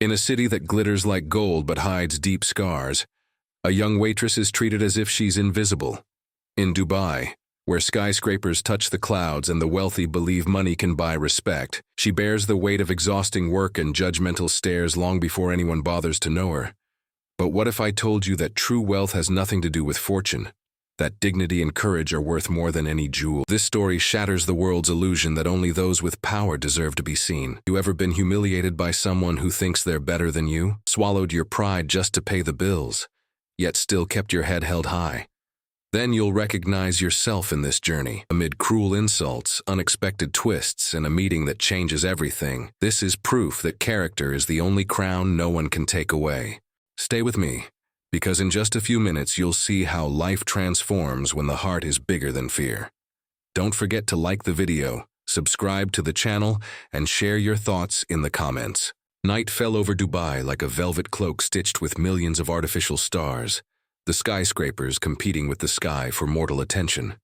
In a city that glitters like gold but hides deep scars, a young waitress is treated as if she's invisible. In Dubai, where skyscrapers touch the clouds and the wealthy believe money can buy respect, she bears the weight of exhausting work and judgmental stares long before anyone bothers to know her. But what if I told you that true wealth has nothing to do with fortune? That dignity and courage are worth more than any jewel. This story shatters the world's illusion that only those with power deserve to be seen. You ever been humiliated by someone who thinks they're better than you? Swallowed your pride just to pay the bills, yet still kept your head held high? Then you'll recognize yourself in this journey. Amid cruel insults, unexpected twists, and a meeting that changes everything, this is proof that character is the only crown no one can take away. Stay with me, because in just a few minutes you'll see how life transforms when the heart is bigger than fear. Don't forget to like the video, subscribe to the channel, and share your thoughts in the comments. Night fell over Dubai like a velvet cloak stitched with millions of artificial stars, the skyscrapers competing with the sky for mortal attention.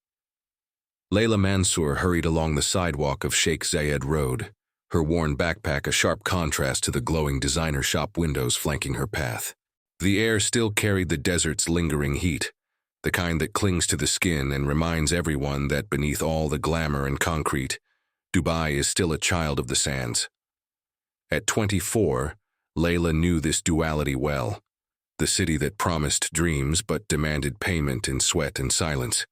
Layla Mansour hurried along the sidewalk of Sheikh Zayed Road, her worn backpack a sharp contrast to the glowing designer shop windows flanking her path. The air still carried the desert's lingering heat, the kind that clings to the skin and reminds everyone that beneath all the glamour and concrete, Dubai is still a child of the sands. At 24, Layla knew this duality well. The city that promised dreams but demanded payment in sweat and silence.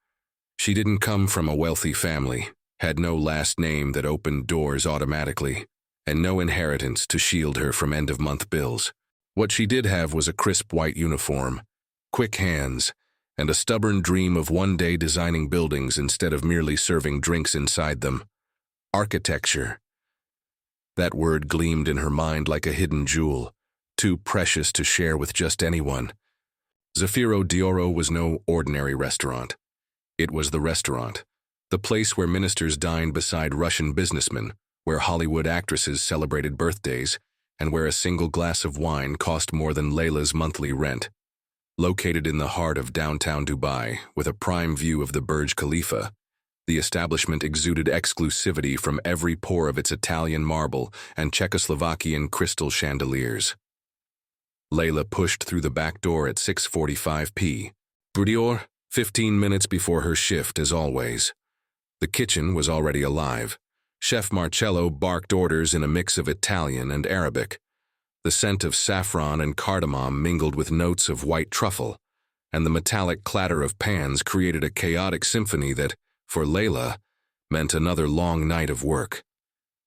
She didn't come from a wealthy family, had no last name that opened doors automatically, and no inheritance to shield her from end-of-month bills. What she did have was a crisp white uniform, quick hands, and a stubborn dream of one day designing buildings instead of merely serving drinks inside them. Architecture. That word gleamed in her mind like a hidden jewel, too precious to share with just anyone. Zafiro d'Oro was no ordinary restaurant. It was the restaurant, the place where ministers dined beside Russian businessmen, where Hollywood actresses celebrated birthdays, and where a single glass of wine cost more than Layla's monthly rent. Located in the heart of downtown Dubai, with a prime view of the Burj Khalifa, the establishment exuded exclusivity from every pore of its Italian marble and Czechoslovakian crystal chandeliers. Layla pushed through the back door at 6:45 p. Boudior, 15 minutes before her shift, as always. The kitchen was already alive. Chef Marcello barked orders in a mix of Italian and Arabic. The scent of saffron and cardamom mingled with notes of white truffle, and the metallic clatter of pans created a chaotic symphony that, for Layla, meant another long night of work.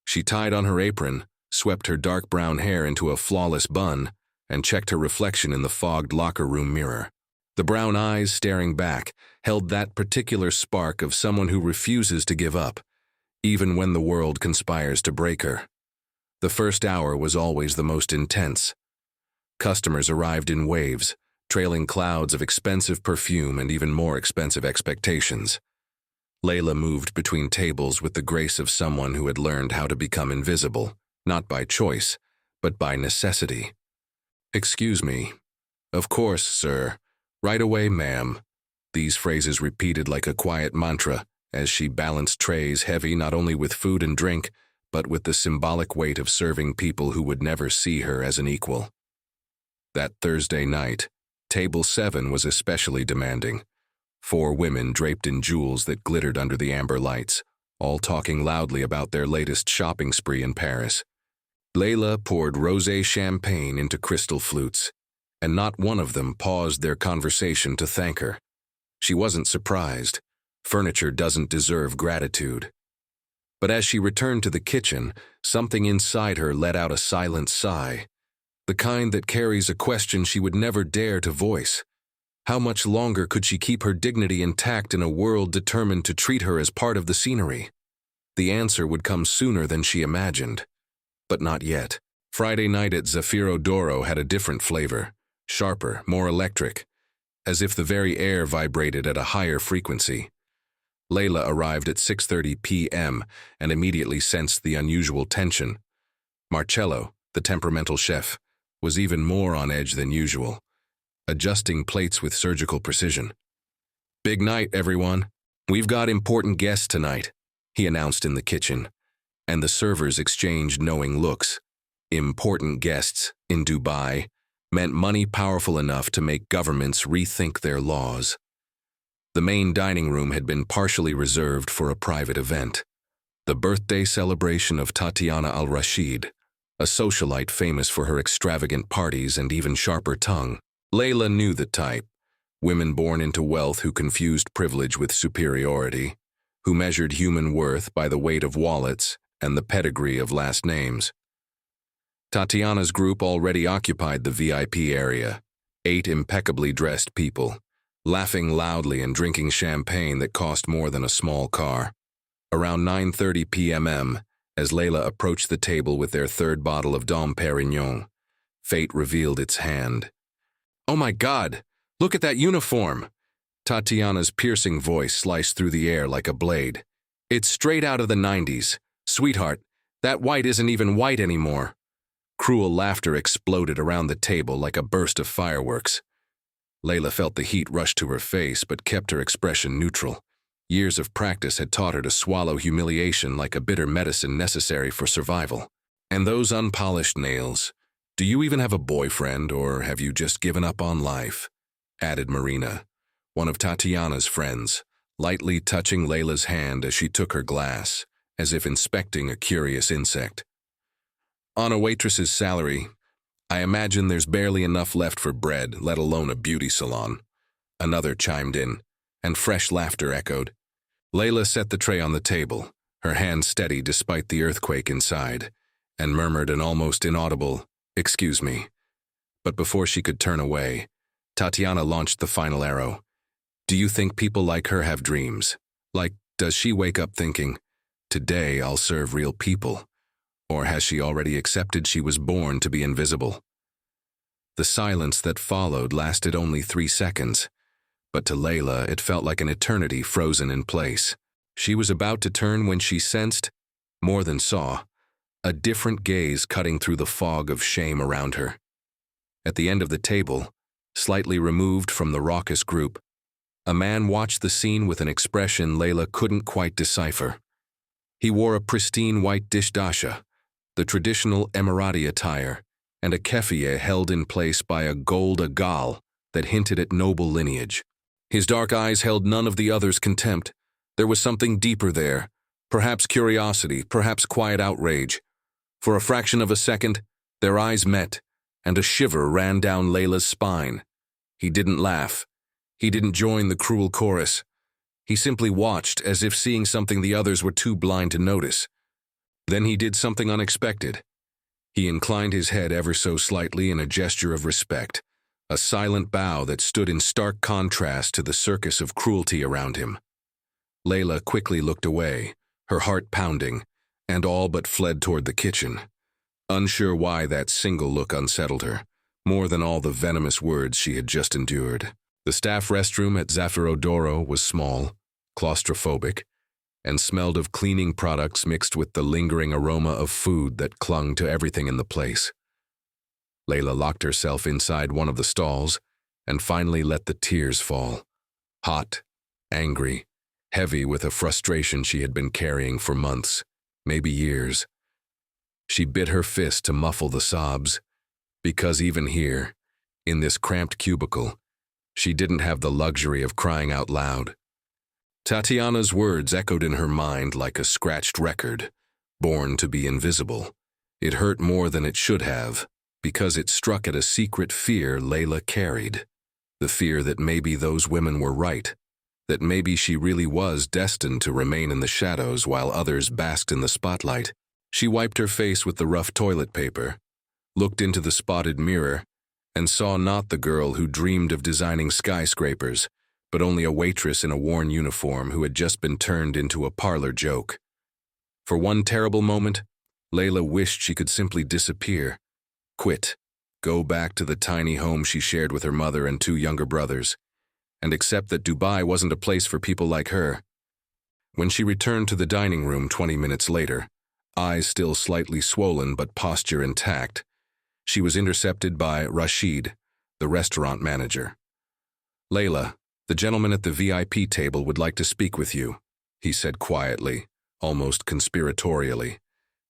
She tied on her apron, swept her dark brown hair into a flawless bun, and checked her reflection in the fogged locker room mirror. The brown eyes staring back held that particular spark of someone who refuses to give up, even when the world conspires to break her. The first hour was always the most intense. Customers arrived in waves, trailing clouds of expensive perfume and even more expensive expectations. Layla moved between tables with the grace of someone who had learned how to become invisible, not by choice, but by necessity. "Excuse me." "Of course, sir." "Right away, ma'am." These phrases repeated like a quiet mantra as she balanced trays heavy not only with food and drink, but with the symbolic weight of serving people who would never see her as an equal. That Thursday night, Table 7 was especially demanding. 4 women draped in jewels that glittered under the amber lights, all talking loudly about their latest shopping spree in Paris. Layla poured rosé champagne into crystal flutes, and not one of them paused their conversation to thank her. She wasn't surprised. Furniture doesn't deserve gratitude. But as she returned to the kitchen, something inside her let out a silent sigh, the kind that carries a question she would never dare to voice. How much longer could she keep her dignity intact in a world determined to treat her as part of the scenery? The answer would come sooner than she imagined. But not yet. Friday night at Zafiro d'Oro had a different flavor, sharper, more electric, as if the very air vibrated at a higher frequency. Layla arrived at 6:30 p.m. and immediately sensed the unusual tension. Marcello, the temperamental chef, was even more on edge than usual, adjusting plates with surgical precision. "Big night, everyone. We've got important guests tonight," he announced in the kitchen, and the servers exchanged knowing looks. important guests in Dubai meant money powerful enough to make governments rethink their laws. The main dining room had been partially reserved for a private event, the birthday celebration of Tatiana al-Rashid, a socialite famous for her extravagant parties and even sharper tongue. Layla knew the type, women born into wealth who confused privilege with superiority, who measured human worth by the weight of wallets and the pedigree of last names. Tatiana's group already occupied the VIP area, 8 impeccably dressed people, laughing loudly and drinking champagne that cost more than a small car. Around 9:30 p.m., as Layla approached the table with their third bottle of Dom Perignon, fate revealed its hand. "Oh my God, look at that uniform!" Tatiana's piercing voice sliced through the air like a blade. "It's straight out of the 90s. Sweetheart, that white isn't even white anymore." Cruel laughter exploded around the table like a burst of fireworks. Layla felt the heat rush to her face but kept her expression neutral. Years of practice had taught her to swallow humiliation like a bitter medicine necessary for survival. "And those unpolished nails. Do you even have a boyfriend, or have you just given up on life?" added Marina, one of Tatiana's friends, lightly touching Layla's hand as she took her glass, as if inspecting a curious insect. "On a waitress's salary, I imagine there's barely enough left for bread, let alone a beauty salon." Another chimed in, and fresh laughter echoed. Layla set the tray on the table, her hand steady despite the earthquake inside, and murmured an almost inaudible, "Excuse me." But before she could turn away, Tatiana launched the final arrow. "Do you think people like her have dreams? Like, does she wake up thinking, 'Today I'll serve real people'? Or has she already accepted she was born to be invisible?" The silence that followed lasted only 3 seconds, but to Layla it felt like an eternity frozen in place. She was about to turn when she sensed, more than saw, a different gaze cutting through the fog of shame around her. At the end of the table, slightly removed from the raucous group, a man watched the scene with an expression Layla couldn't quite decipher. He wore a pristine white dishdasha, the traditional Emirati attire, and a keffiyeh held in place by a gold agal that hinted at noble lineage. His dark eyes held none of the others' contempt. There was something deeper there, perhaps curiosity, perhaps quiet outrage. For a fraction of a second, their eyes met, and a shiver ran down Layla's spine. He didn't laugh. He didn't join the cruel chorus. He simply watched, as if seeing something the others were too blind to notice. Then he did something unexpected. He inclined his head ever so slightly in a gesture of respect, a silent bow that stood in stark contrast to the circus of cruelty around him. Layla quickly looked away, her heart pounding, and all but fled toward the kitchen, unsure why that single look unsettled her, more than all the venomous words she had just endured. The staff restroom at Zafiro Doro was small, claustrophobic, and smelled of cleaning products mixed with the lingering aroma of food that clung to everything in the place. Layla locked herself inside one of the stalls and finally let the tears fall, hot, angry, heavy with a frustration she had been carrying for months, maybe years. She bit her fist to muffle the sobs, because even here, in this cramped cubicle, she didn't have the luxury of crying out loud. Tatiana's words echoed in her mind like a scratched record, born to be invisible. It hurt more than it should have, because it struck at a secret fear Layla carried, the fear that maybe those women were right, that maybe she really was destined to remain in the shadows while others basked in the spotlight. She wiped her face with the rough toilet paper, looked into the spotted mirror, and saw not the girl who dreamed of designing skyscrapers, but only a waitress in a worn uniform who had just been turned into a parlor joke. For one terrible moment, Layla wished she could simply disappear, quit, go back to the tiny home she shared with her mother and 2 younger brothers, and accept that Dubai wasn't a place for people like her. When she returned to the dining room 20 minutes later, eyes still slightly swollen but posture intact, she was intercepted by Rashid, the restaurant manager. "Layla, the gentleman at the VIP table would like to speak with you," he said quietly, almost conspiratorially.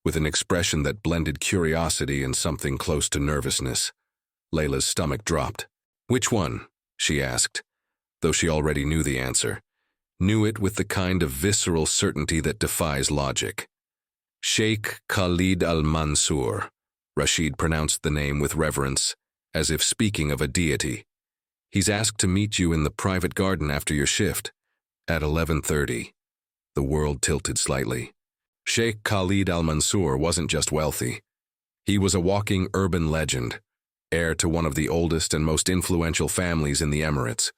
with an expression that blended curiosity and something close to nervousness. Layla's stomach dropped. "Which one?" she asked, though she already knew the answer. Knew it with the kind of visceral certainty that defies logic. "Sheik Khalid al-Mansour." Rashid pronounced the name with reverence, as if speaking of a deity. "He's asked to meet you in the private garden after your shift, at 11:30. The world tilted slightly. Sheik Khalid al-Mansour wasn't just wealthy. He was a walking urban legend, heir to one of the oldest and most influential families in the Emirates,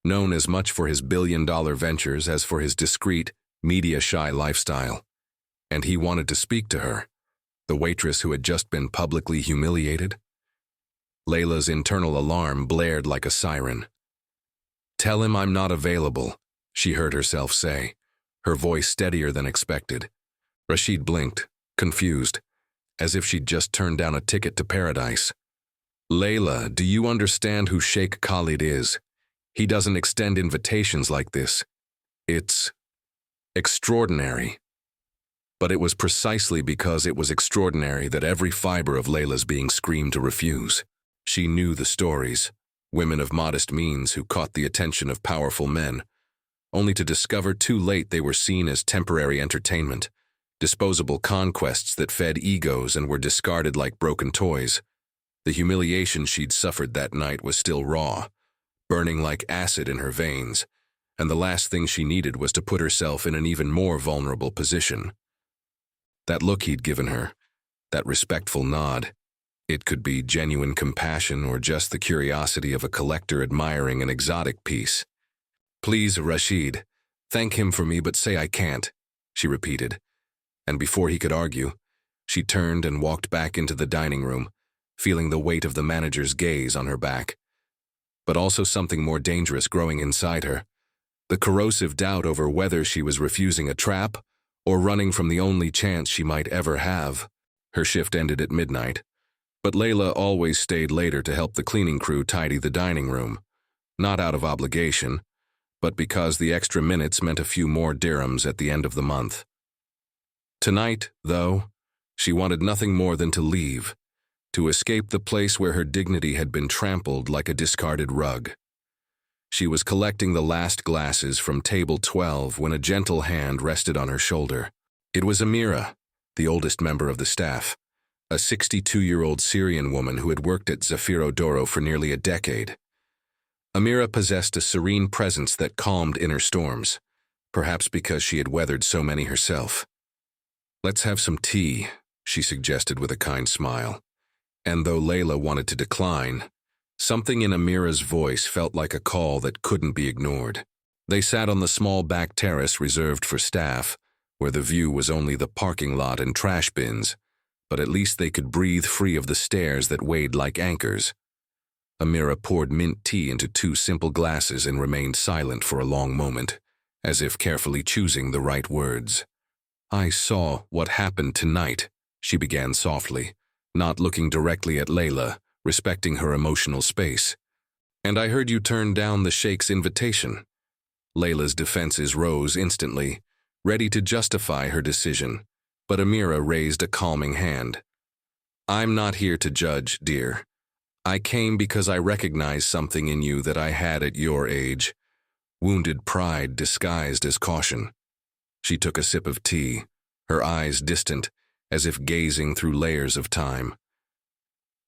known as much for his billion-dollar ventures as for his discreet, media-shy lifestyle. And he wanted to speak to her, the waitress who had just been publicly humiliated. Layla's internal alarm blared like a siren. "Tell him I'm not available," she heard herself say, her voice steadier than expected. Rashid blinked, confused, as if she'd just turned down a ticket to paradise. "Layla, do you understand who Sheikh Khalid is? He doesn't extend invitations like this. It's extraordinary." But it was precisely because it was extraordinary that every fiber of Layla's being screamed to refuse. She knew the stories, women of modest means who caught the attention of powerful men, only to discover too late they were seen as temporary entertainment, disposable conquests that fed egos and were discarded like broken toys. The humiliation she'd suffered that night was still raw, burning like acid in her veins, and the last thing she needed was to put herself in an even more vulnerable position. That look he'd given her, that respectful nod, it could be genuine compassion or just the curiosity of a collector admiring an exotic piece. "Please, Rashid, thank him for me, but say I can't," she repeated. And before he could argue, she turned and walked back into the dining room, feeling the weight of the manager's gaze on her back. But also something more dangerous growing inside her, the corrosive doubt over whether she was refusing a trap or running from the only chance she might ever have. Her shift ended at midnight, but Layla always stayed later to help the cleaning crew tidy the dining room, not out of obligation, but because the extra minutes meant a few more dirhams at the end of the month. Tonight, though, she wanted nothing more than to leave, to escape the place where her dignity had been trampled like a discarded rug. She was collecting the last glasses from table 12 when a gentle hand rested on her shoulder. It was Amira, the oldest member of the staff, a 62-year-old Syrian woman who had worked at Zafiro Doro for nearly a decade. Amira possessed a serene presence that calmed inner storms, perhaps because she had weathered so many herself. "Let's have some tea," she suggested with a kind smile. And though Layla wanted to decline, something in Amira's voice felt like a call that couldn't be ignored. They sat on the small back terrace reserved for staff, where the view was only the parking lot and trash bins, but at least they could breathe free of the stairs that weighed like anchors. Amira poured mint tea into 2 simple glasses and remained silent for a long moment, as if carefully choosing the right words. "I saw what happened tonight," she began softly, not looking directly at Layla, respecting her emotional space. "And I heard you turn down the Sheik's invitation." Layla's defenses rose instantly, ready to justify her decision, but Amira raised a calming hand. "I'm not here to judge, dear. I came because I recognize something in you that I had at your age, wounded pride disguised as caution." She took a sip of tea, her eyes distant, as if gazing through layers of time.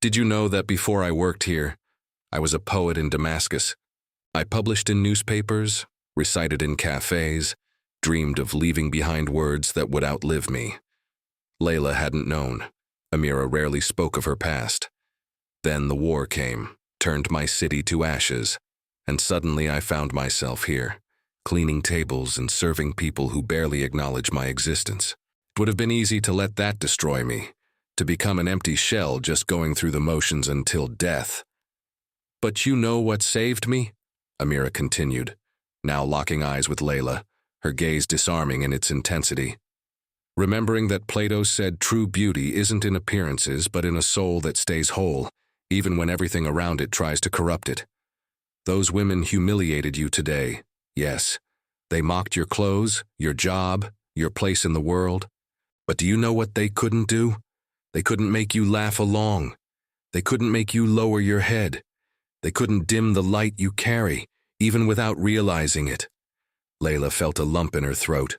"Did you know that before I worked here, I was a poet in Damascus? I published in newspapers, recited in cafes, dreamed of leaving behind words that would outlive me." Layla hadn't known. Amira rarely spoke of her past. Then the war came, turned my city to ashes, and suddenly I found myself here, cleaning tables and serving people who barely acknowledge my existence. It would have been easy to let that destroy me, to become an empty shell just going through the motions until death. "But you know what saved me?" Amira continued, now locking eyes with Layla, her gaze disarming in its intensity. "Remembering that Plato said true beauty isn't in appearances but in a soul that stays whole, even when everything around it tries to corrupt it. Those women humiliated you today, yes. They mocked your clothes, your job, your place in the world. But do you know what they couldn't do? They couldn't make you laugh along. They couldn't make you lower your head. They couldn't dim the light you carry, even without realizing it. Layla felt a lump in her throat,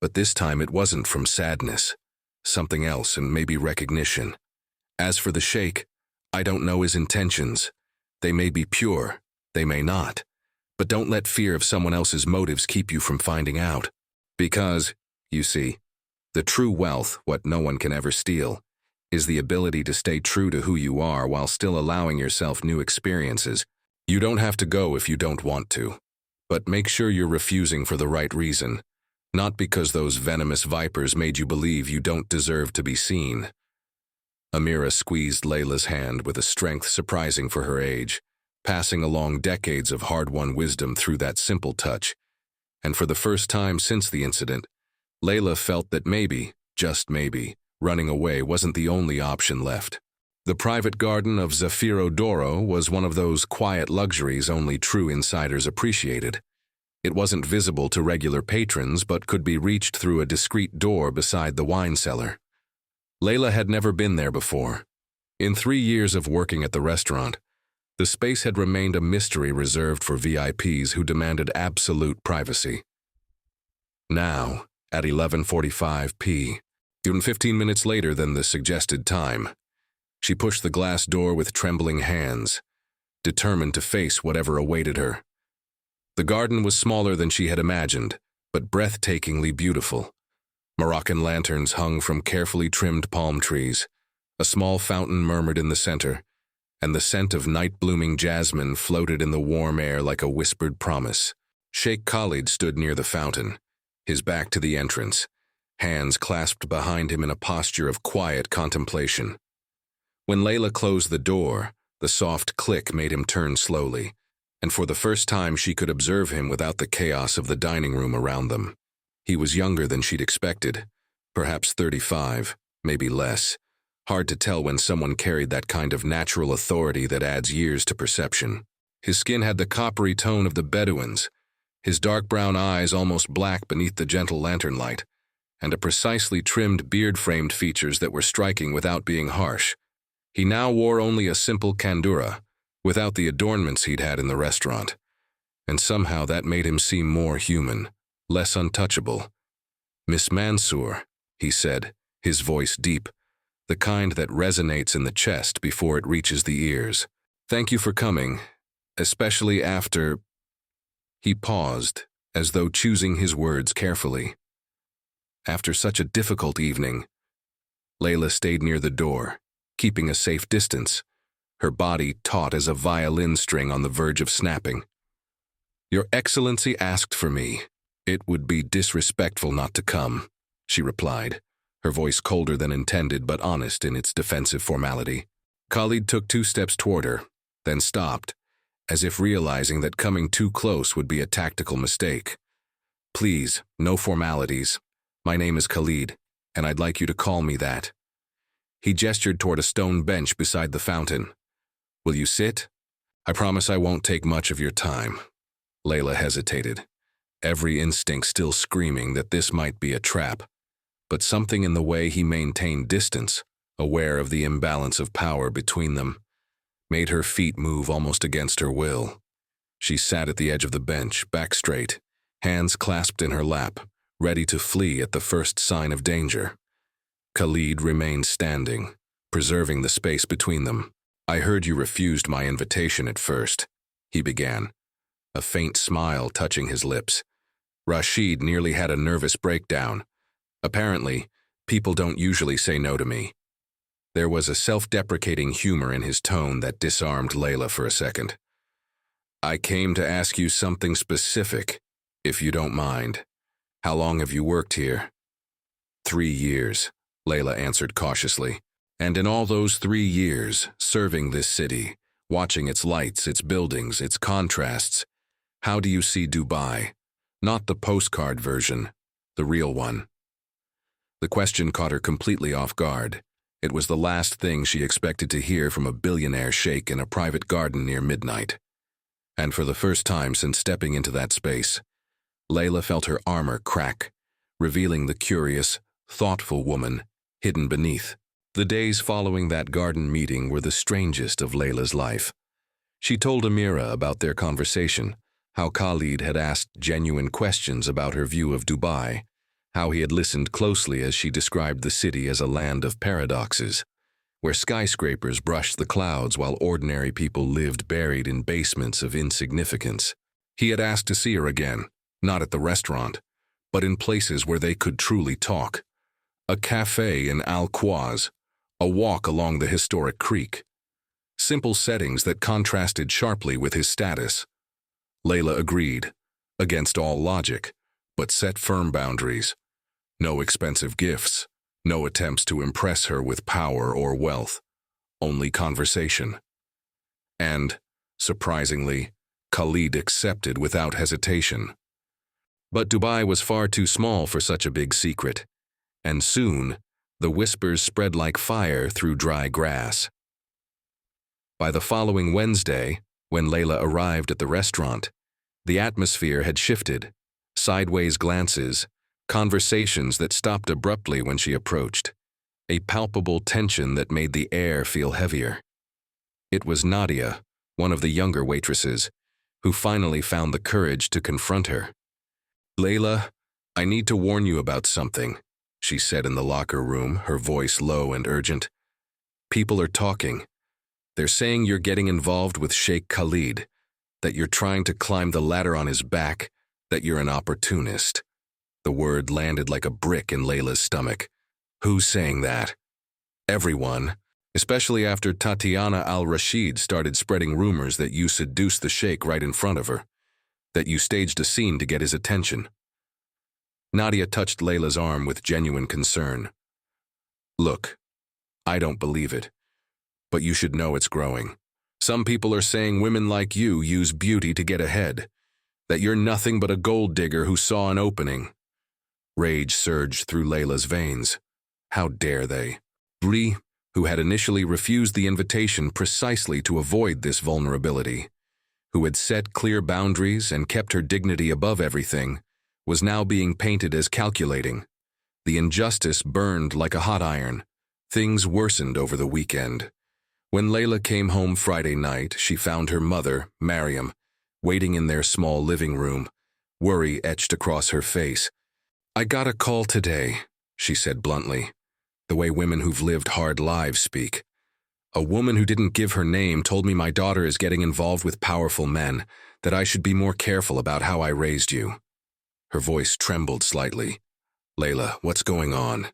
but this time it wasn't from sadness. Something else, and maybe recognition. As for the Sheik, I don't know his intentions. They may be pure, they may not. But don't let fear of someone else's motives keep you from finding out. Because, you see, the true wealth, what no one can ever steal, is the ability to stay true to who you are while still allowing yourself new experiences. You don't have to go if you don't want to. But make sure you're refusing for the right reason, not because those venomous vipers made you believe you don't deserve to be seen. Amira squeezed Layla's hand with a strength surprising for her age, passing along decades of hard-won wisdom through that simple touch. And for the first time since the incident, Layla felt that maybe, just maybe, running away wasn't the only option left. The private garden of Zafiro Doro was one of those quiet luxuries only true insiders appreciated. It wasn't visible to regular patrons but could be reached through a discreet door beside the wine cellar. Layla had never been there before. In 3 years of working at the restaurant, the space had remained a mystery reserved for VIPs who demanded absolute privacy. Now, at 11:45 p.m., even 15 minutes later than the suggested time, she pushed the glass door with trembling hands, determined to face whatever awaited her. The garden was smaller than she had imagined, but breathtakingly beautiful. Moroccan lanterns hung from carefully trimmed palm trees, a small fountain murmured in the center, and the scent of night-blooming jasmine floated in the warm air like a whispered promise. Sheik Khalid stood near the fountain, his back to the entrance, hands clasped behind him in a posture of quiet contemplation. When Layla closed the door, the soft click made him turn slowly, and for the first time she could observe him without the chaos of the dining room around them. He was younger than she'd expected, perhaps 35, maybe less. Hard to tell when someone carried that kind of natural authority that adds years to perception. His skin had the coppery tone of the Bedouins, his dark brown eyes almost black beneath the gentle lantern light, and a precisely trimmed beard-framed features that were striking without being harsh. He now wore only a simple kandura, without the adornments he'd had in the restaurant, and somehow that made him seem more human, less untouchable. "Miss Mansour," he said, his voice deep, the kind that resonates in the chest before it reaches the ears. "Thank you for coming, especially after—" He paused, as though choosing his words carefully. After such a difficult evening, Layla stayed near the door, keeping a safe distance, her body taut as a violin string on the verge of snapping. "Your Excellency asked for me. It would be disrespectful not to come," she replied, her voice colder than intended but honest in its defensive formality. Khalid took 2 steps toward her, then stopped, as if realizing that coming too close would be a tactical mistake. "Please, no formalities. My name is Khalid, and I'd like you to call me that." He gestured toward a stone bench beside the fountain. "Will you sit? I promise I won't take much of your time." Layla hesitated, every instinct still screaming that this might be a trap, but something in the way he maintained distance, aware of the imbalance of power between them, made her feet move almost against her will. She sat at the edge of the bench, back straight, hands clasped in her lap, ready to flee at the first sign of danger. Khalid remained standing, preserving the space between them. "I heard you refused my invitation at first," he began, a faint smile touching his lips. "Rashid nearly had a nervous breakdown. Apparently, people don't usually say no to me." There was a self-deprecating humor in his tone that disarmed Layla for a second. "I came to ask you something specific, if you don't mind. How long have you worked here?" 3 years, Layla answered cautiously. "And in all those 3 years, serving this city, watching its lights, its buildings, its contrasts, how do you see Dubai? Not the postcard version, the real one." The question caught her completely off guard. It was the last thing she expected to hear from a billionaire sheik in a private garden near midnight. And for the first time since stepping into that space, Layla felt her armor crack, revealing the curious, thoughtful woman, hidden beneath. The days following that garden meeting were the strangest of Layla's life. She told Amira about their conversation, how Khalid had asked genuine questions about her view of Dubai, how he had listened closely as she described the city as a land of paradoxes, where skyscrapers brushed the clouds while ordinary people lived buried in basements of insignificance. He had asked to see her again, not at the restaurant, but in places where they could truly talk. A cafe in Al-Quoz, a walk along the historic creek. Simple settings that contrasted sharply with his status. Layla agreed, against all logic, but set firm boundaries. No expensive gifts, no attempts to impress her with power or wealth, only conversation. And, surprisingly, Khalid accepted without hesitation. But Dubai was far too small for such a big secret, and soon, the whispers spread like fire through dry grass. By the following Wednesday, when Layla arrived at the restaurant, the atmosphere had shifted. Sideways glances, conversations that stopped abruptly when she approached, a palpable tension that made the air feel heavier. It was Nadia, one of the younger waitresses, who finally found the courage to confront her. "Layla, I need to warn you about something," she said in the locker room, her voice low and urgent. "People are talking. They're saying you're getting involved with Sheik Khalid, that you're trying to climb the ladder on his back, that you're an opportunist." The word landed like a brick in Layla's stomach. "Who's saying that?" "Everyone, especially after Tatiana al-Rashid started spreading rumors that you seduced the Sheikh right in front of her, that you staged a scene to get his attention." Nadia touched Layla's arm with genuine concern. "Look, I don't believe it, but you should know it's growing. Some people are saying women like you use beauty to get ahead, that you're nothing but a gold digger who saw an opening." Rage surged through Layla's veins. How dare they? Bree, who had initially refused the invitation precisely to avoid this vulnerability, who had set clear boundaries and kept her dignity above everything, was now being painted as calculating. The injustice burned like a hot iron. Things worsened over the weekend. When Layla came home Friday night, she found her mother, Mariam, waiting in their small living room, worry etched across her face. "I got a call today," she said bluntly, the way women who've lived hard lives speak. "A woman who didn't give her name told me my daughter is getting involved with powerful men, that I should be more careful about how I raised you." Her voice trembled slightly. "Layla, what's going on?"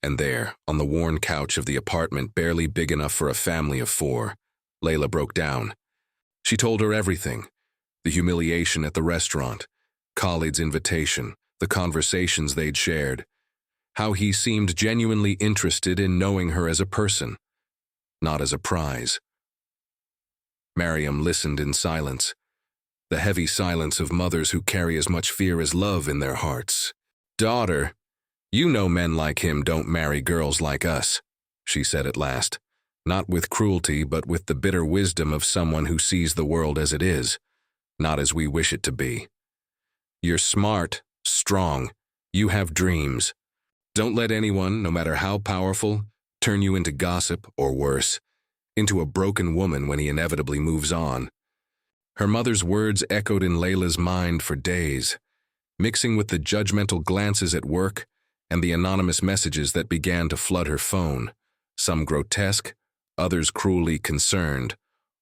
And there, on the worn couch of the apartment barely big enough for a family of 4, Layla broke down. She told her everything. The humiliation at the restaurant, Khalid's invitation, the conversations they'd shared, how he seemed genuinely interested in knowing her as a person, not as a prize. Mariam listened in silence, the heavy silence of mothers who carry as much fear as love in their hearts. "Daughter, you know men like him don't marry girls like us," she said at last, not with cruelty but with the bitter wisdom of someone who sees the world as it is, not as we wish it to be. "You're smart, strong, you have dreams. Don't let anyone, no matter how powerful, turn you into gossip or worse, into a broken woman when he inevitably moves on." Her mother's words echoed in Layla's mind for days, mixing with the judgmental glances at work and the anonymous messages that began to flood her phone, some grotesque, others cruelly concerned,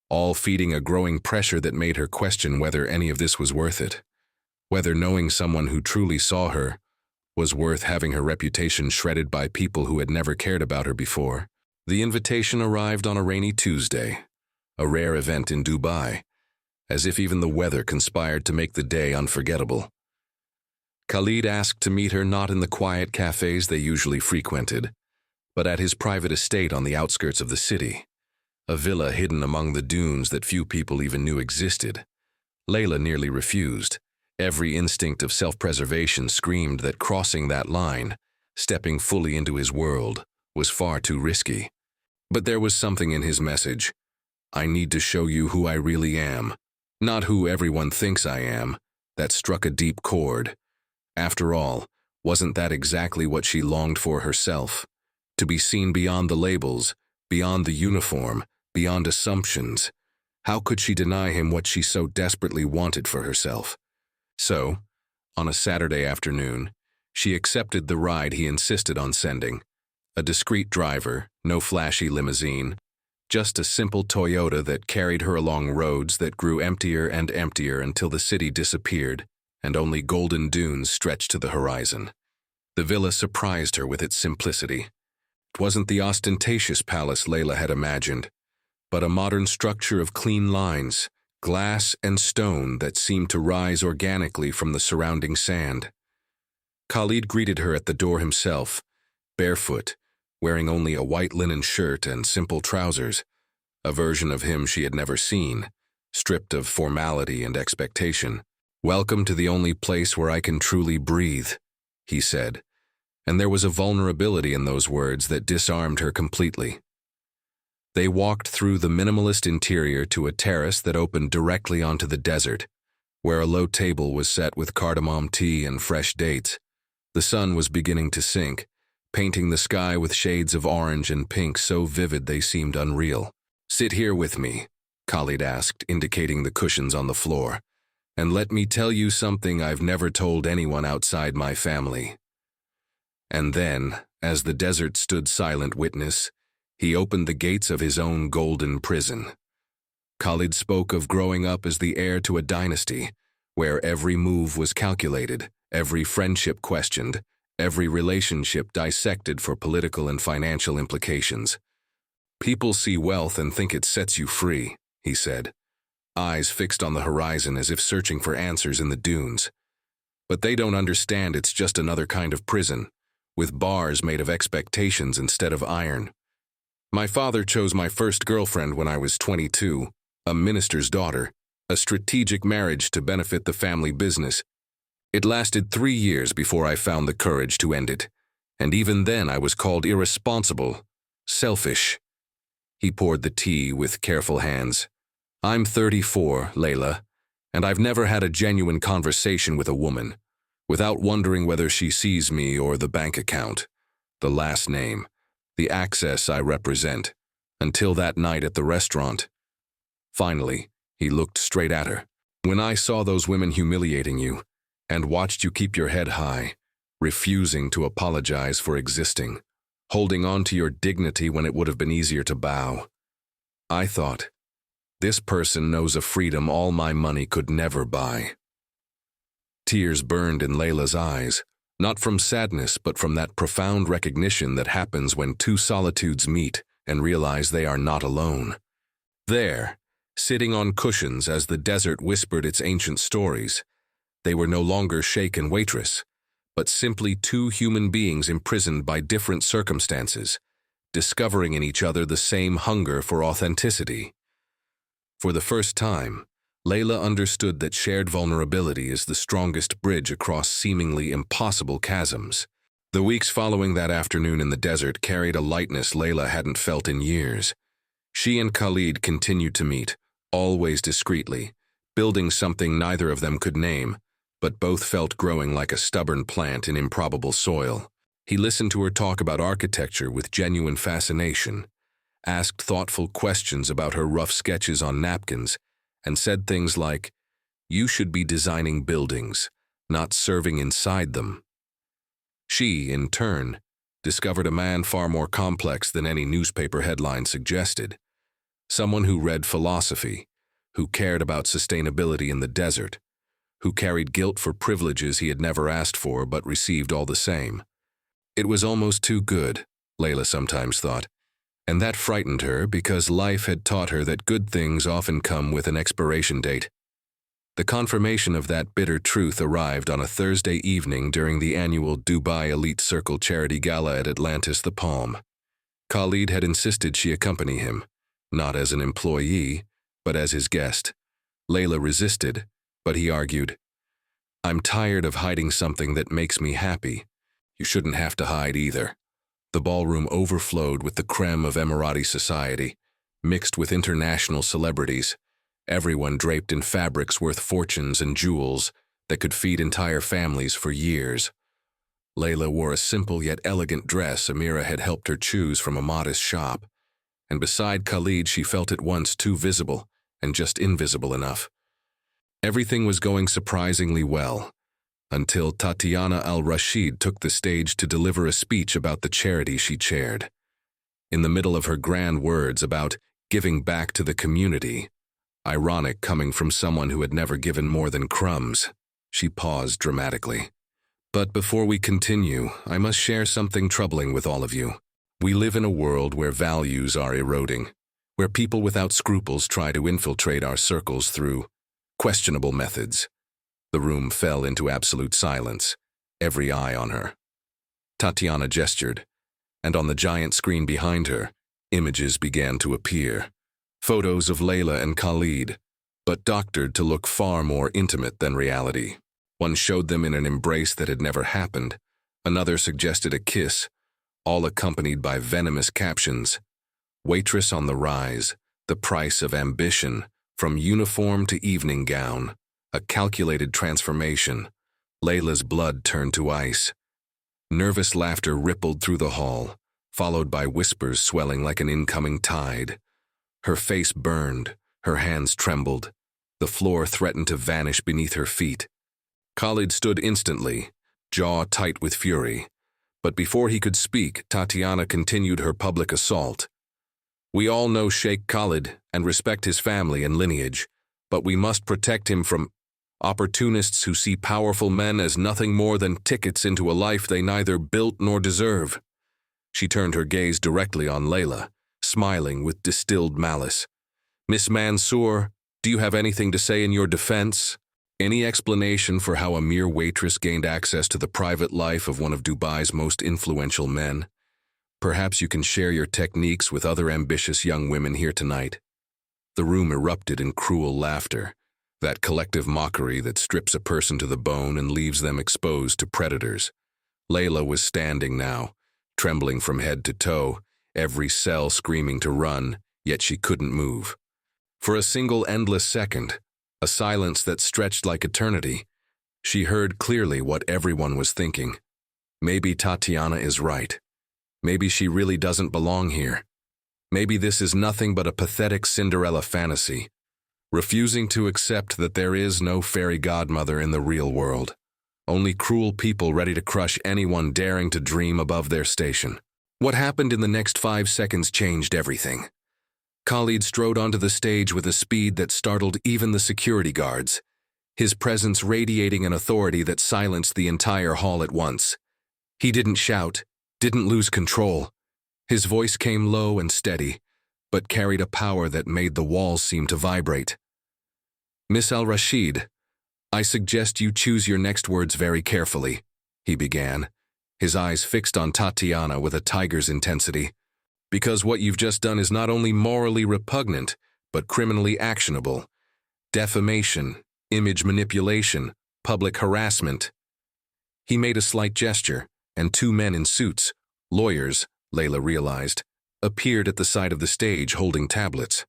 all feeding a growing pressure that made her question whether any of this was worth it, whether knowing someone who truly saw her was worth having her reputation shredded by people who had never cared about her before. The invitation arrived on a rainy Tuesday, a rare event in Dubai, as if even the weather conspired to make the day unforgettable. Khalid asked to meet her not in the quiet cafes they usually frequented, but at his private estate on the outskirts of the city, a villa hidden among the dunes that few people even knew existed. Layla nearly refused. Every instinct of self-preservation screamed that crossing that line, stepping fully into his world, was far too risky. But there was something in his message. "I need to show you who I really am, not who everyone thinks I am," that struck a deep chord. After all, Wasn't that exactly what she longed for herself? To be seen beyond the labels, beyond the uniform, beyond assumptions. How could she deny him what she so desperately wanted for herself? So, on a Saturday afternoon, she accepted the ride he insisted on sending. A discreet driver, no flashy limousine, just a simple Toyota that carried her along roads that grew emptier and emptier until the city disappeared and only golden dunes stretched to the horizon. The villa surprised her with its simplicity. It wasn't the ostentatious palace Layla had imagined, but a modern structure of clean lines, glass and stone that seemed to rise organically from the surrounding sand. Khalid greeted her at the door himself, barefoot, wearing only a white linen shirt and simple trousers, a version of him she had never seen, stripped of formality and expectation. "Welcome to the only place where I can truly breathe," he said, and there was a vulnerability in those words that disarmed her completely. They walked through the minimalist interior to a terrace that opened directly onto the desert, where a low table was set with cardamom tea and fresh dates. The sun was beginning to sink, painting the sky with shades of orange and pink so vivid they seemed unreal. "Sit here with me," Khalid asked, indicating the cushions on the floor, "and let me tell you something I've never told anyone outside my family." And then, as the desert stood silent witness, he opened the gates of his own golden prison. Khalid spoke of growing up as the heir to a dynasty, where every move was calculated, every friendship questioned, every relationship dissected for political and financial implications. "People see wealth and think it sets you free," he said, eyes fixed on the horizon as if searching for answers in the dunes. "But they don't understand it's just another kind of prison, with bars made of expectations instead of iron. My father chose my first girlfriend when I was 22, a minister's daughter, a strategic marriage to benefit the family business. It lasted 3 years before I found the courage to end it, and even then I was called irresponsible, selfish." He poured the tea with careful hands. "I'm 34, Layla, and I've never had a genuine conversation with a woman, without wondering whether she sees me or the bank account, the last name, the access I represent, until that night at the restaurant." Finally, he looked straight at her. "When I saw those women humiliating you, and watched you keep your head high, refusing to apologize for existing, holding on to your dignity when it would have been easier to bow, I thought, this person knows a freedom all my money could never buy." Tears burned in Layla's eyes, not from sadness but from that profound recognition that happens when two solitudes meet and realize they are not alone. There, sitting on cushions as the desert whispered its ancient stories, they were no longer Sheik and Waitress, but simply two human beings imprisoned by different circumstances, discovering in each other the same hunger for authenticity. For the first time, Layla understood that shared vulnerability is the strongest bridge across seemingly impossible chasms. The weeks following that afternoon in the desert carried a lightness Layla hadn't felt in years. She and Khalid continued to meet, always discreetly, building something neither of them could name, but both felt growing like a stubborn plant in improbable soil. He listened to her talk about architecture with genuine fascination, asked thoughtful questions about her rough sketches on napkins, and said things like, "You should be designing buildings, not serving inside them." She, in turn, discovered a man far more complex than any newspaper headline suggested. Someone who read philosophy, who cared about sustainability in the desert, who carried guilt for privileges he had never asked for but received all the same. It was almost too good, Layla sometimes thought, and that frightened her because life had taught her that good things often come with an expiration date. The confirmation of that bitter truth arrived on a Thursday evening during the annual Dubai Elite Circle charity gala at Atlantis the Palm. Khalid had insisted she accompany him, not as an employee, but as his guest. Layla resisted, but he argued, "I'm tired of hiding something that makes me happy. You shouldn't have to hide either." The ballroom overflowed with the creme of Emirati society, mixed with international celebrities, everyone draped in fabrics worth fortunes and jewels that could feed entire families for years. Layla wore a simple yet elegant dress Amira had helped her choose from a modest shop, and beside Khalid she felt at once too visible and just invisible enough. Everything was going surprisingly well, until Tatiana al-Rashid took the stage to deliver a speech about the charity she chaired. In the middle of her grand words about giving back to the community, ironic coming from someone who had never given more than crumbs, she paused dramatically. But before we continue, I must share something troubling with all of you. We live in a world where values are eroding, where people without scruples try to infiltrate our circles through questionable methods. The room fell into absolute silence, every eye on her. Tatiana gestured, and on the giant screen behind her, images began to appear. Photos of Layla and Khalid, but doctored to look far more intimate than reality. One showed them in an embrace that had never happened. Another suggested a kiss, all accompanied by venomous captions. Waitress on the rise, the price of ambition, from uniform to evening gown, a calculated transformation. Layla's blood turned to ice. Nervous laughter rippled through the hall, followed by whispers swelling like an incoming tide. Her face burned, her hands trembled. The floor threatened to vanish beneath her feet. Khalid stood instantly, jaw tight with fury. But before he could speak, Tatiana continued her public assault. We all know Sheik Khalid and respect his family and lineage, but we must protect him from opportunists who see powerful men as nothing more than tickets into a life they neither built nor deserve. She turned her gaze directly on Layla, smiling with distilled malice. Miss Mansour, do you have anything to say in your defense? Any explanation for how a mere waitress gained access to the private life of one of Dubai's most influential men? Perhaps you can share your techniques with other ambitious young women here tonight. The room erupted in cruel laughter, that collective mockery that strips a person to the bone and leaves them exposed to predators. Layla was standing now, trembling from head to toe, every cell screaming to run, yet she couldn't move. For a single endless second, a silence that stretched like eternity, she heard clearly what everyone was thinking. Maybe Tatiana is right. Maybe she really doesn't belong here. Maybe this is nothing but a pathetic Cinderella fantasy, refusing to accept that there is no fairy godmother in the real world. Only cruel people ready to crush anyone daring to dream above their station. What happened in the next 5 seconds changed everything. Khalid strode onto the stage with a speed that startled even the security guards, his presence radiating an authority that silenced the entire hall at once. He didn't shout, didn't lose control. His voice came low and steady, but carried a power that made the walls seem to vibrate. Miss al-Rashid, I suggest you choose your next words very carefully, he began, his eyes fixed on Tatiana with a tiger's intensity. Because what you've just done is not only morally repugnant, but criminally actionable. Defamation, image manipulation, public harassment. He made a slight gesture, and 2 men in suits, lawyers, Layla realized, appeared at the side of the stage holding tablets.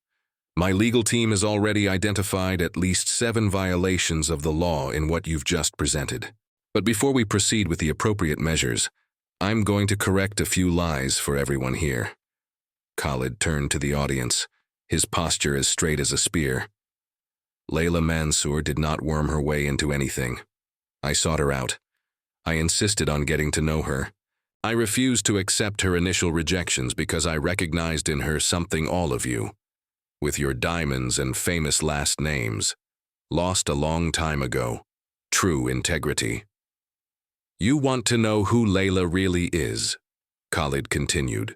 My legal team has already identified at least 7 violations of the law in what you've just presented. But before we proceed with the appropriate measures, I'm going to correct a few lies for everyone here. Khalid turned to the audience, his posture as straight as a spear. Layla Mansour did not worm her way into anything. I sought her out. I insisted on getting to know her. I refused to accept her initial rejections because I recognized in her something all of you, with your diamonds and famous last names, lost a long time ago, true integrity. You want to know who Layla really is, Khalid continued,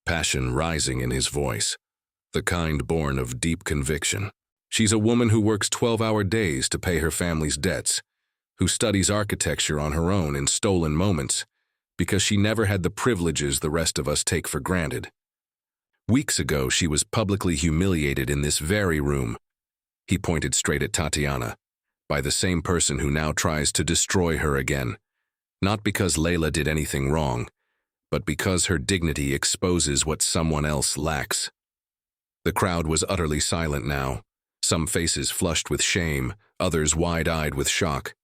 passion rising in his voice, the kind born of deep conviction. She's a woman who works 12-hour days to pay her family's debts, who studies architecture on her own in stolen moments, because she never had the privileges the rest of us take for granted. Weeks ago, she was publicly humiliated in this very room. He pointed straight at Tatiana, by the same person who now tries to destroy her again, not because Layla did anything wrong, but because her dignity exposes what someone else lacks. The crowd was utterly silent now, some faces flushed with shame, others wide-eyed with shock.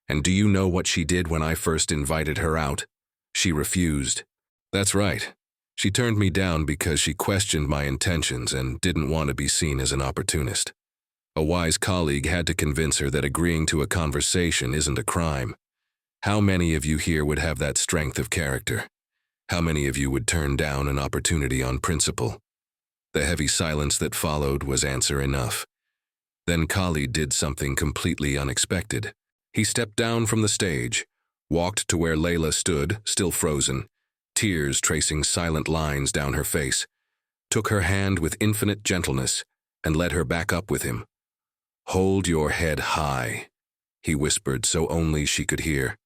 And do you know what she did when I first invited her out? She refused. That's right. She turned me down because she questioned my intentions and didn't want to be seen as an opportunist. A wise colleague had to convince her that agreeing to a conversation isn't a crime. How many of you here would have that strength of character? How many of you would turn down an opportunity on principle? The heavy silence that followed was answer enough. Then Khalid did something completely unexpected. He stepped down from the stage, walked to where Layla stood, still frozen, tears tracing silent lines down her face, took her hand with infinite gentleness, and led her back up with him. "Hold your head high," he whispered so only she could hear.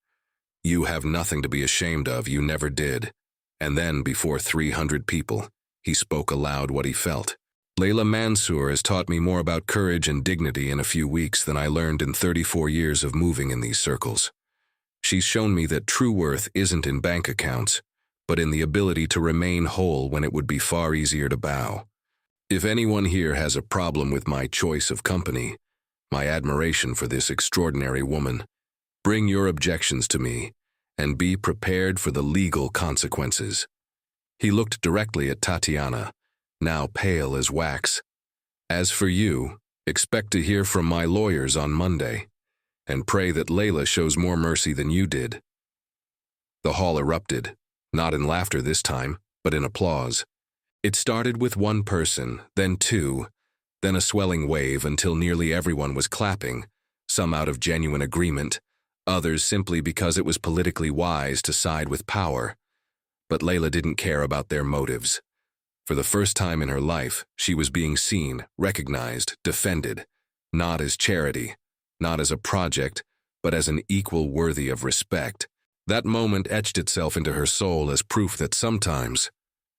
"You have nothing to be ashamed of, you never did." And then, before 300 people, he spoke aloud what he felt. "Layla Mansour has taught me more about courage and dignity in a few weeks than I learned in 34 years of moving in these circles. She's shown me that true worth isn't in bank accounts, but in the ability to remain whole when it would be far easier to bow. If anyone here has a problem with my choice of company, my admiration for this extraordinary woman, bring your objections to me, and be prepared for the legal consequences." He looked directly at Tatiana, now pale as wax. "As for you, expect to hear from my lawyers on Monday, and pray that Layla shows more mercy than you did." The hall erupted, not in laughter this time, but in applause. It started with one person, then two, then a swelling wave until nearly everyone was clapping, some out of genuine agreement, others simply because it was politically wise to side with power. But Layla didn't care about their motives. For the first time in her life, she was being seen, recognized, defended, not as charity, not as a project, but as an equal worthy of respect. That moment etched itself into her soul as proof that sometimes,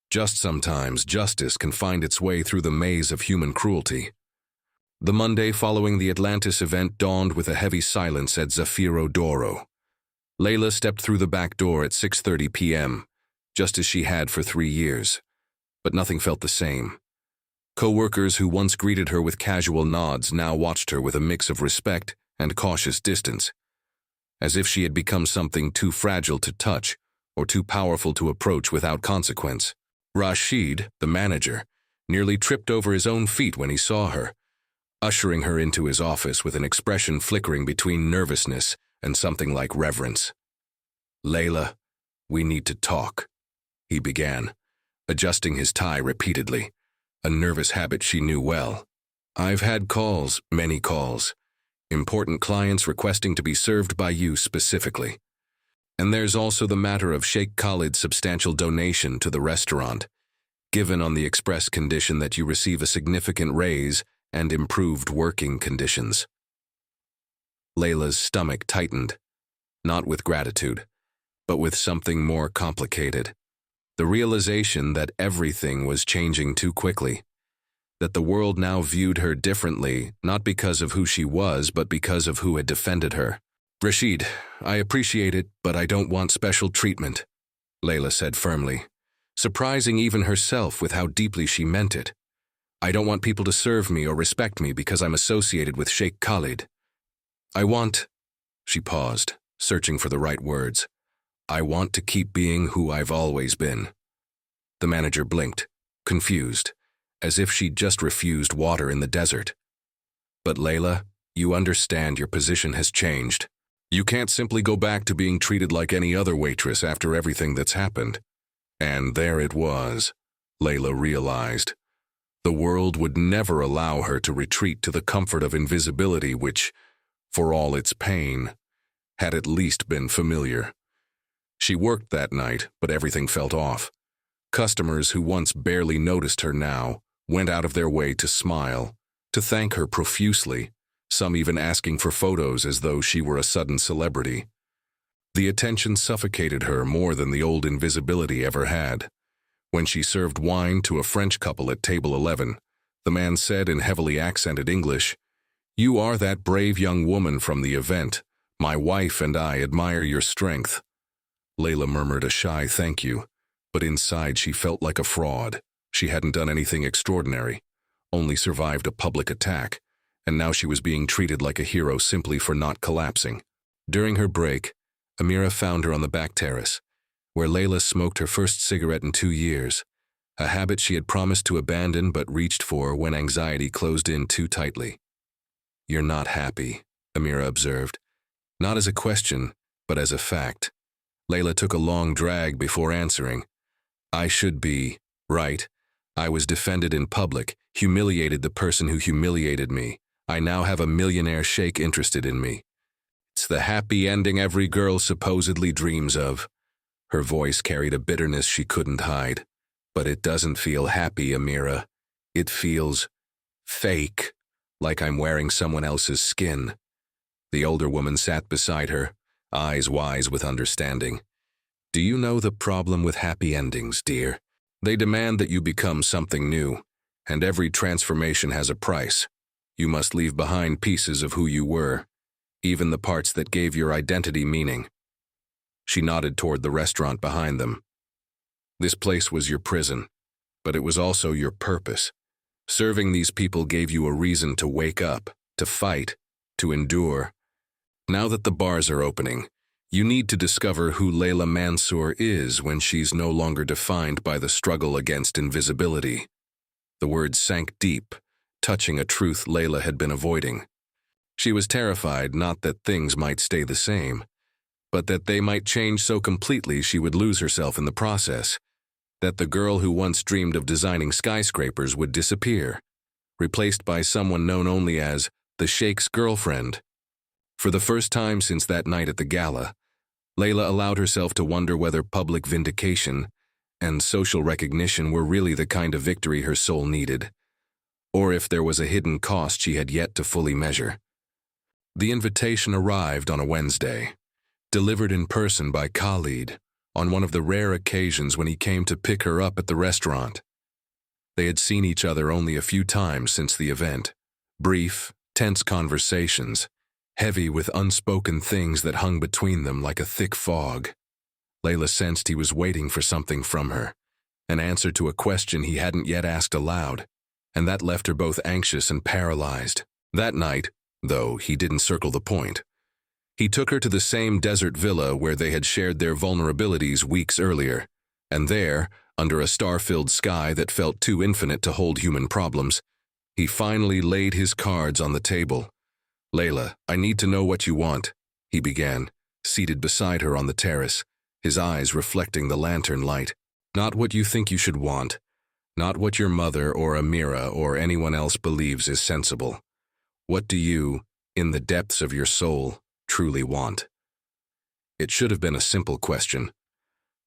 just sometimes, justice can find its way through the maze of human cruelty. The Monday following the Atlantis event dawned with a heavy silence at Zafiro Doro. Layla stepped through the back door at 6:30 p.m., just as she had for 3 years. But nothing felt the same. Co-workers who once greeted her with casual nods now watched her with a mix of respect and cautious distance, as if she had become something too fragile to touch or too powerful to approach without consequence. Rashid, the manager, nearly tripped over his own feet when he saw her, ushering her into his office with an expression flickering between nervousness and something like reverence. "Layla, we need to talk," he began, adjusting his tie repeatedly, a nervous habit she knew well. "I've had calls, many calls, important clients requesting to be served by you specifically. And there's also the matter of Sheik Khalid's substantial donation to the restaurant, given on the express condition that you receive a significant raise and improved working conditions." Layla's stomach tightened, not with gratitude, but with something more complicated. The realization that everything was changing too quickly, that the world now viewed her differently, not because of who she was, but because of who had defended her. "Rashid, I appreciate it, but I don't want special treatment," Layla said firmly, surprising even herself with how deeply she meant it. "I don't want people to serve me or respect me because I'm associated with Sheikh Khalid. I want—" She paused, searching for the right words. "I want to keep being who I've always been." The manager blinked, confused, as if she'd just refused water in the desert. "But Layla, you understand your position has changed. You can't simply go back to being treated like any other waitress after everything that's happened." And there it was, Layla realized. The world would never allow her to retreat to the comfort of invisibility which, for all its pain, had at least been familiar. She worked that night, but everything felt off. Customers who once barely noticed her now went out of their way to smile, to thank her profusely, some even asking for photos as though she were a sudden celebrity. The attention suffocated her more than the old invisibility ever had. When she served wine to a French couple at table 11, the man said in heavily accented English, "You are that brave young woman from the event. My wife and I admire your strength." Layla murmured a shy thank you, but inside she felt like a fraud. She hadn't done anything extraordinary, only survived a public attack, and now she was being treated like a hero simply for not collapsing. During her break, Amira found her on the back terrace, where Layla smoked her first cigarette in 2 years, a habit she had promised to abandon but reached for when anxiety closed in too tightly. "You're not happy," Amira observed, not as a question, but as a fact. Layla took a long drag before answering. "I should be, right? I was defended in public, humiliated the person who humiliated me. I now have a millionaire sheik interested in me. It's the happy ending every girl supposedly dreams of." Her voice carried a bitterness she couldn't hide. "But it doesn't feel happy, Amira. It feels fake, like I'm wearing someone else's skin." The older woman sat beside her, eyes wise with understanding. "Do you know the problem with happy endings, dear? They demand that you become something new, and every transformation has a price. You must leave behind pieces of who you were, even the parts that gave your identity meaning." She nodded toward the restaurant behind them. "This place was your prison, but it was also your purpose. Serving these people gave you a reason to wake up, to fight, to endure. Now that the bars are opening, you need to discover who Layla Mansour is when she's no longer defined by the struggle against invisibility." The words sank deep, touching a truth Layla had been avoiding. She was terrified not that things might stay the same, but that they might change so completely she would lose herself in the process, that the girl who once dreamed of designing skyscrapers would disappear, replaced by someone known only as the Sheik's girlfriend. For the first time since that night at the gala, Layla allowed herself to wonder whether public vindication and social recognition were really the kind of victory her soul needed, or if there was a hidden cost she had yet to fully measure. The invitation arrived on a Wednesday, delivered in person by Khalid, on one of the rare occasions when he came to pick her up at the restaurant. They had seen each other only a few times since the event, brief, tense conversations, heavy with unspoken things that hung between them like a thick fog. Layla sensed he was waiting for something from her, an answer to a question he hadn't yet asked aloud, and that left her both anxious and paralyzed. That night, though, he didn't circle the point. He took her to the same desert villa where they had shared their vulnerabilities weeks earlier, and there, under a star-filled sky that felt too infinite to hold human problems, he finally laid his cards on the table. "Layla, I need to know what you want," he began, seated beside her on the terrace, his eyes reflecting the lantern light. "Not what you think you should want, not what your mother or Amira or anyone else believes is sensible. What do you, in the depths of your soul, truly want?" It should have been a simple question,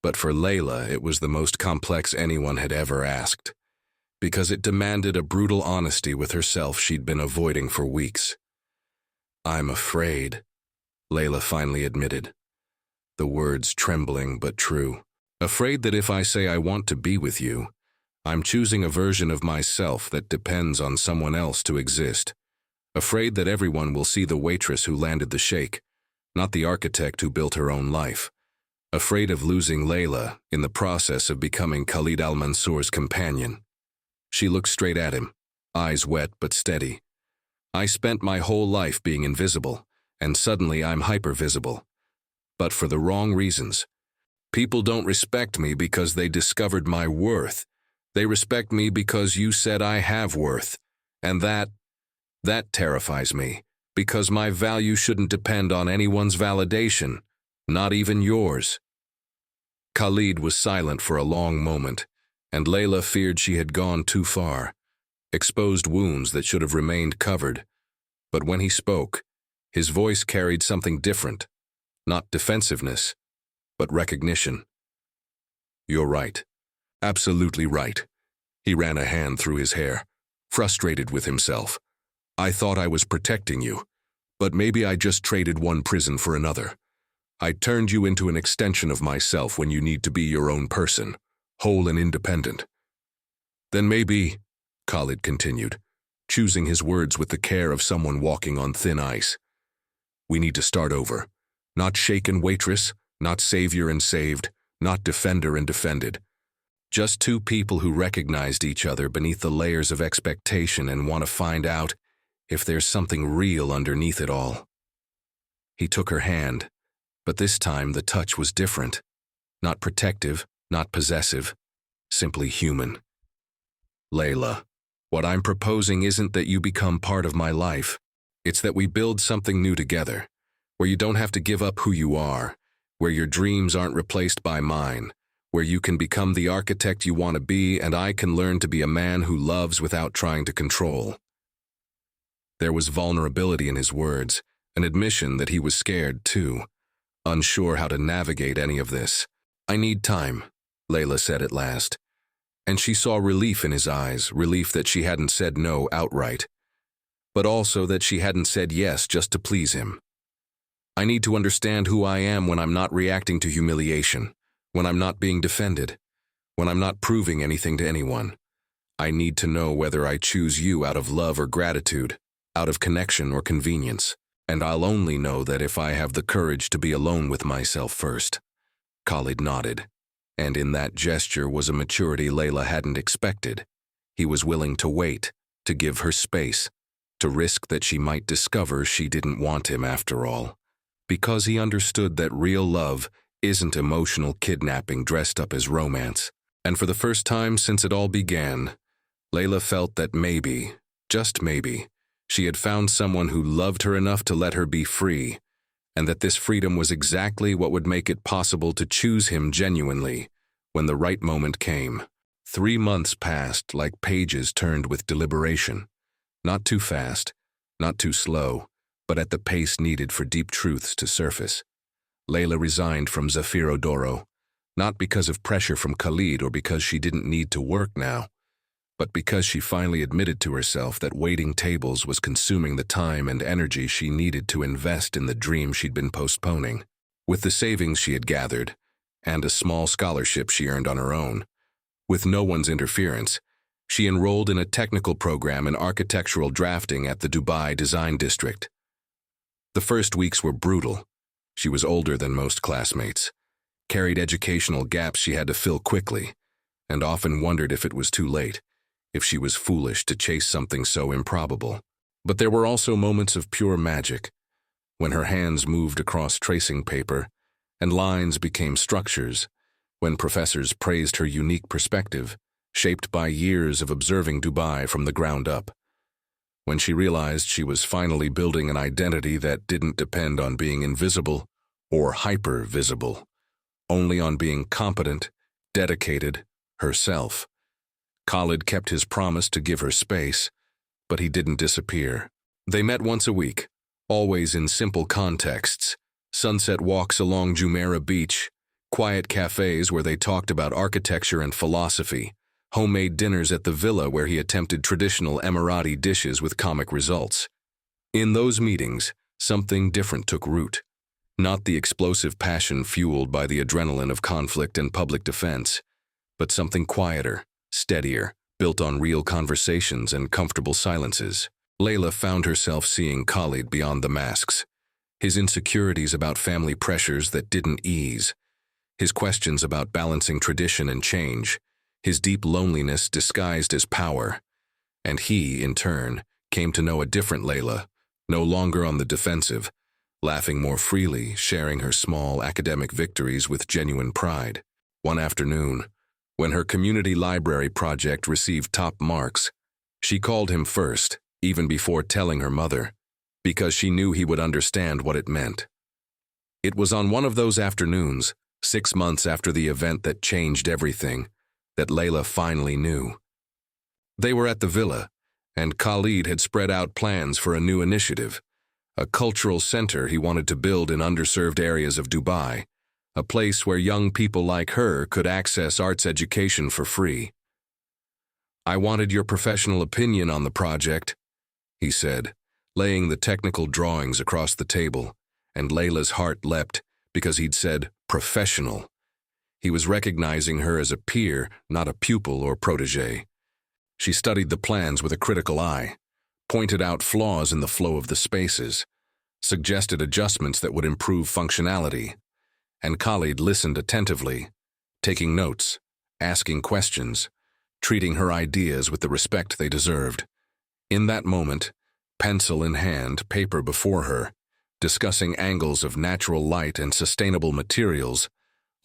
but for Layla it was the most complex anyone had ever asked, because it demanded a brutal honesty with herself she'd been avoiding for weeks. "I'm afraid," Layla finally admitted, the words trembling but true. "Afraid that if I say I want to be with you, I'm choosing a version of myself that depends on someone else to exist. Afraid that everyone will see the waitress who landed the sheik, not the architect who built her own life. Afraid of losing Layla in the process of becoming Khalid al-Mansour's companion." She looked straight at him, eyes wet but steady. "I spent my whole life being invisible, and suddenly I'm hypervisible. But for the wrong reasons. People don't respect me because they discovered my worth. They respect me because you said I have worth. And that terrifies me, because my value shouldn't depend on anyone's validation, not even yours." Khalid was silent for a long moment, and Layla feared she had gone too far, exposed wounds that should have remained covered. But when he spoke, his voice carried something different, not defensiveness, but recognition. "You're right. Absolutely right." He ran a hand through his hair, frustrated with himself. "I thought I was protecting you, but maybe I just traded one prison for another. I turned you into an extension of myself when you need to be your own person, whole and independent. Then maybe," Khalid continued, choosing his words with the care of someone walking on thin ice, "we need to start over. Not Sheik and Waitress, not savior and saved, not defender and defended. Just two people who recognized each other beneath the layers of expectation and want to find out if there's something real underneath it all." He took her hand, but this time the touch was different. Not protective, not possessive, simply human. Layla, what I'm proposing isn't that you become part of my life. It's that we build something new together, where you don't have to give up who you are, where your dreams aren't replaced by mine, where you can become the architect you want to be and I can learn to be a man who loves without trying to control. There was vulnerability in his words, an admission that he was scared too, unsure how to navigate any of this. I need time, Layla said at last, and she saw relief in his eyes, relief that she hadn't said no outright, but also that she hadn't said yes just to please him. I need to understand who I am when I'm not reacting to humiliation, when I'm not being defended, when I'm not proving anything to anyone. I need to know whether I choose you out of love or gratitude, out of connection or convenience, and I'll only know that if I have the courage to be alone with myself first. Khalid nodded, and in that gesture was a maturity Layla hadn't expected. He was willing to wait, to give her space, to risk that she might discover she didn't want him after all, because he understood that real love isn't emotional kidnapping dressed up as romance. And for the first time since it all began, Layla felt that maybe, just maybe, she had found someone who loved her enough to let her be free, and that this freedom was exactly what would make it possible to choose him genuinely when the right moment came. 3 months passed like pages turned with deliberation. Not too fast, not too slow, but at the pace needed for deep truths to surface. Layla resigned from Zafiro Doro, not because of pressure from Khalid or because she didn't need to work now, but because she finally admitted to herself that waiting tables was consuming the time and energy she needed to invest in the dream she'd been postponing. With the savings she had gathered, and a small scholarship she earned on her own, with no one's interference, she enrolled in a technical program in architectural drafting at the Dubai Design District. The first weeks were brutal. She was older than most classmates, carried educational gaps she had to fill quickly, and often wondered if it was too late, if she was foolish to chase something so improbable. But there were also moments of pure magic, when her hands moved across tracing paper and lines became structures, when professors praised her unique perspective, shaped by years of observing Dubai from the ground up, when she realized she was finally building an identity that didn't depend on being invisible or hyper-visible, only on being competent, dedicated, herself. Khalid kept his promise to give her space, but he didn't disappear. They met once a week, always in simple contexts, sunset walks along Jumeirah Beach, quiet cafes where they talked about architecture and philosophy, homemade dinners at the villa where he attempted traditional Emirati dishes with comic results. In those meetings, something different took root. Not the explosive passion fueled by the adrenaline of conflict and public defense, but something quieter, steadier, built on real conversations and comfortable silences. Layla found herself seeing Khalid beyond the masks, his insecurities about family pressures that didn't ease, his questions about balancing tradition and change, his deep loneliness disguised as power, and he, in turn, came to know a different Layla, no longer on the defensive, laughing more freely, sharing her small academic victories with genuine pride. One afternoon, when her community library project received top marks, she called him first, even before telling her mother, because she knew he would understand what it meant. It was on one of those afternoons, 6 months after the event that changed everything, that Layla finally knew. They were at the villa, and Khalid had spread out plans for a new initiative, a cultural center he wanted to build in underserved areas of Dubai, a place where young people like her could access arts education for free. "I wanted your professional opinion on the project," he said, laying the technical drawings across the table, and Layla's heart leapt because he'd said professional. He was recognizing her as a peer, not a pupil or protege. She studied the plans with a critical eye, pointed out flaws in the flow of the spaces, suggested adjustments that would improve functionality, and Khalid listened attentively, taking notes, asking questions, treating her ideas with the respect they deserved. In that moment, pencil in hand, paper before her, Discussing angles of natural light and sustainable materials,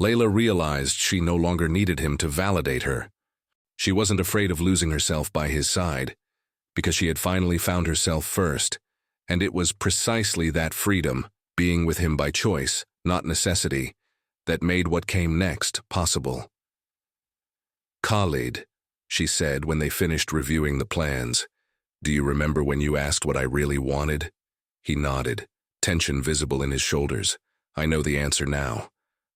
Layla realized she no longer needed him to validate her. She wasn't afraid of losing herself by his side, because she had finally found herself first, and it was precisely that freedom, being with him by choice, not necessity, that made what came next possible. "Khalid," she said when they finished reviewing the plans, "do you remember when you asked what I really wanted?" He nodded, tension visible in his shoulders. "I know the answer now.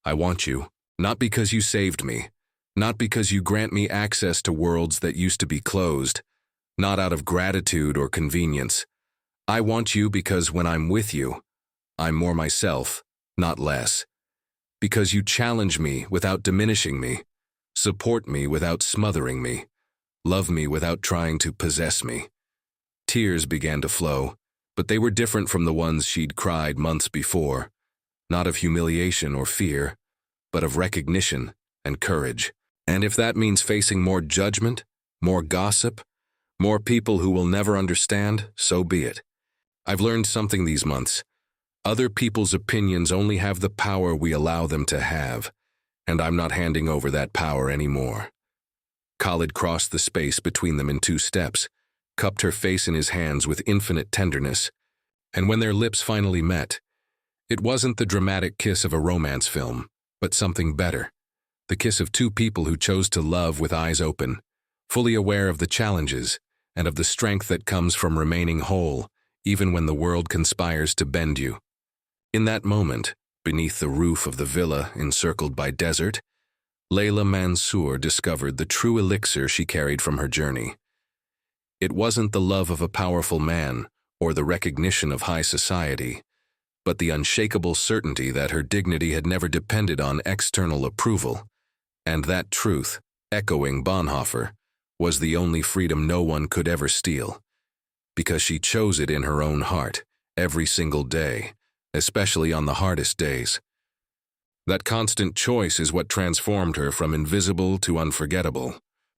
I want you, not because you saved me, not because you grant me access to worlds that used to be closed, not out of gratitude or convenience. I want you because when I'm with you, I'm more myself, not less. Because you challenge me without diminishing me, support me without smothering me, love me without trying to possess me." Tears began to flow, but they were different from the ones she'd cried months before, not of humiliation or fear, but of recognition and courage. And if that means facing more judgment, more gossip, more people who will never understand, so be it. I've learned something these months. Other people's opinions only have the power we allow them to have, and I'm not handing over that power anymore. Khalid crossed the space between them in 2 steps, cupped her face in his hands with infinite tenderness, and when their lips finally met, it wasn't the dramatic kiss of a romance film, but something better. The kiss of 2 people who chose to love with eyes open, fully aware of the challenges and of the strength that comes from remaining whole, even when the world conspires to bend you. In that moment, beneath the roof of the villa encircled by desert, Layla Mansour discovered the true elixir she carried from her journey. It wasn't the love of a powerful man or the recognition of high society, but the unshakable certainty that her dignity had never depended on external approval, and that truth, echoing Bonhoeffer, was the only freedom no one could ever steal, because she chose it in her own heart, every single day, especially on the hardest days. That constant choice is what transformed her from invisible to unforgettable.